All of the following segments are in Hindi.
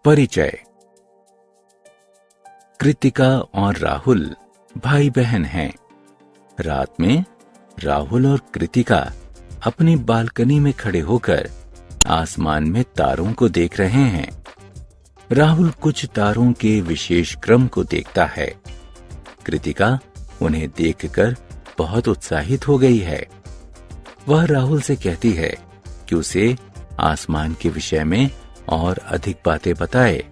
परिचय। कृतिका और राहुल भाई बहन हैं। रात में राहुल और कृतिका अपनी बालकनी में खड़े होकर आसमान में तारों को देख रहे हैं। राहुल कुछ तारों के विशेष क्रम को देखता है। कृतिका उन्हें देखकर बहुत उत्साहित हो गई है। वह राहुल से कहती है कि उसे आसमान के विषय में और अधिक बातें बताए।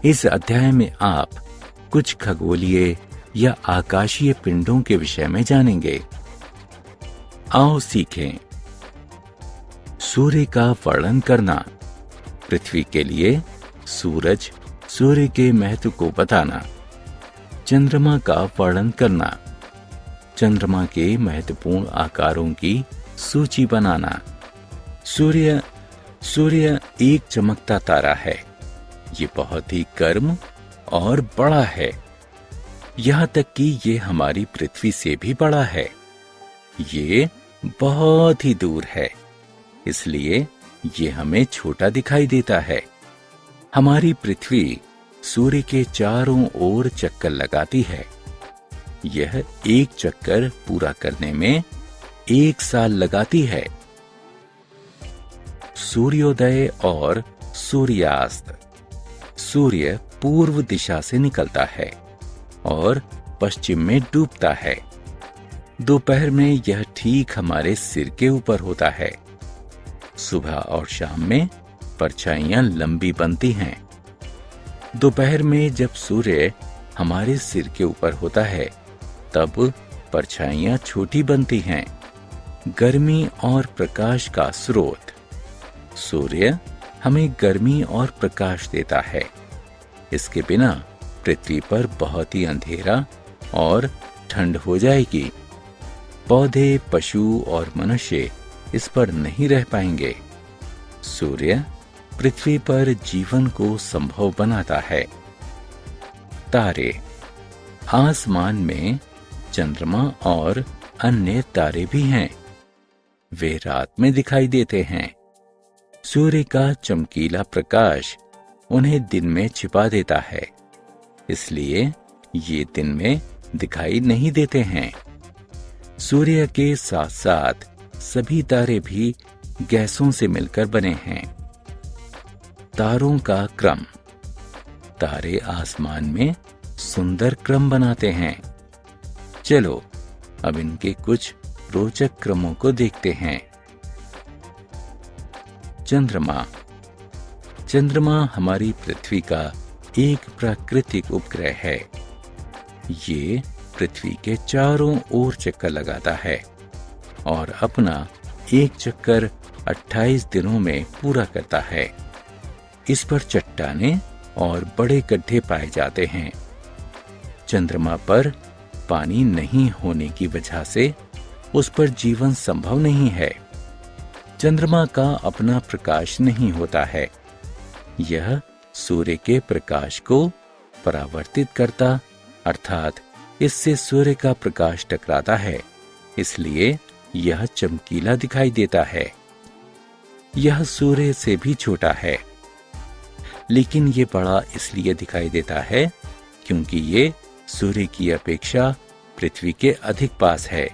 इस अध्याय में आप कुछ खगोलीय या आकाशीय पिंडों के विषय में जानेंगे। आओ सीखें। सूर्य का वर्णन करना। पृथ्वी के लिए सूरज, सूर्य के महत्व को बताना। चंद्रमा का वर्णन करना। चंद्रमा के महत्वपूर्ण आकारों की सूची बनाना। सूर्य एक चमकता तारा है। ये बहुत ही गर्म और बड़ा है। यहाँ तक कि ये हमारी पृथ्वी से भी बड़ा है। ये बहुत ही दूर है, इसलिए ये हमें छोटा दिखाई देता है। हमारी पृथ्वी सूर्य के चारों ओर चक्कर लगाती है। यह एक चक्कर पूरा करने में 1 साल लगाती है। सूर्योदय और सूर्यास्त। सूर्य पूर्व दिशा से निकलता है और पश्चिम में डूबता है। दोपहर में यह ठीक हमारे सिर के ऊपर होता है। सुबह और शाम में परछाइयां लंबी बनती हैं। दोपहर में जब सूर्य हमारे सिर के ऊपर होता है, तब परछाइयां छोटी बनती हैं। गर्मी और प्रकाश का स्रोत। सूर्य हमें गर्मी और प्रकाश देता है। इसके बिना पृथ्वी पर बहुत ही अंधेरा और ठंड हो जाएगी। पौधे, पशु और मनुष्य इस पर नहीं रह पाएंगे। सूर्य पृथ्वी पर जीवन को संभव बनाता है। तारे। आसमान में चंद्रमा और अन्य तारे भी हैं। वे रात में दिखाई देते हैं। सूर्य का चमकीला प्रकाश उन्हें दिन में छिपा देता है, इसलिए ये दिन में दिखाई नहीं देते हैं। सूर्य के साथ साथ सभी तारे भी गैसों से मिलकर बने हैं। तारों का क्रम। तारे आसमान में सुंदर क्रम बनाते हैं। चलो अब इनके कुछ रोचक क्रमों को देखते हैं। चंद्रमा। चंद्रमा हमारी पृथ्वी का एक प्राकृतिक उपग्रह है। ये पृथ्वी के चारों ओर चक्कर लगाता है और अपना एक चक्कर 28 दिनों में पूरा करता है। इस पर चट्टानें और बड़े गड्ढे पाए जाते हैं। चंद्रमा पर पानी नहीं होने की वजह से उस पर जीवन संभव नहीं है। चंद्रमा का अपना प्रकाश नहीं होता है। यह सूर्य के प्रकाश को परावर्तित करता, अर्थात इससे सूर्य का प्रकाश टकराता है, इसलिए यह चमकीला दिखाई देता है। यह सूर्य से भी छोटा है, लेकिन ये बड़ा इसलिए दिखाई देता है क्योंकि ये सूर्य की अपेक्षा पृथ्वी के अधिक पास है।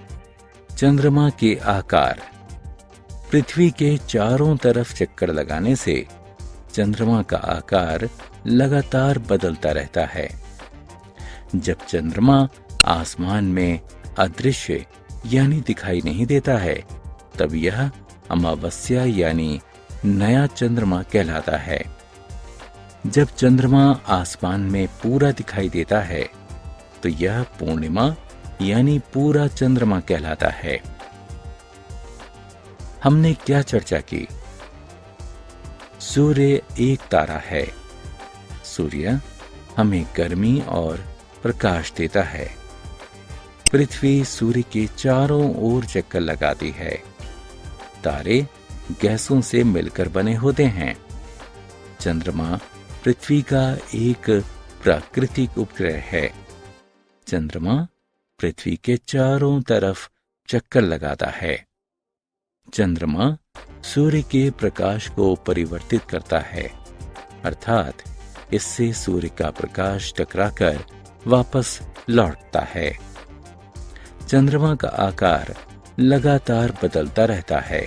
चंद्रमा के आकार। पृथ्वी के चारों तरफ चक्कर लगाने से चंद्रमा का आकार लगातार बदलता रहता है। जब चंद्रमा आसमान में अदृश्य यानी दिखाई नहीं देता है, तब यह अमावस्या यानी नया चंद्रमा कहलाता है। जब चंद्रमा आसमान में पूरा दिखाई देता है, तो यह पूर्णिमा यानी पूरा चंद्रमा कहलाता है। हमने क्या चर्चा की? सूर्य एक तारा है। सूर्य हमें गर्मी और प्रकाश देता है। पृथ्वी सूर्य के चारों ओर चक्कर लगाती है। तारे गैसों से मिलकर बने होते हैं। चंद्रमा पृथ्वी का एक प्राकृतिक उपग्रह है। चंद्रमा पृथ्वी के चारों तरफ चक्कर लगाता है। चंद्रमा सूर्य के प्रकाश को परिवर्तित करता है, अर्थात इससे सूर्य का प्रकाश टकराकर वापस लौटता है। चंद्रमा का आकार लगातार बदलता रहता है।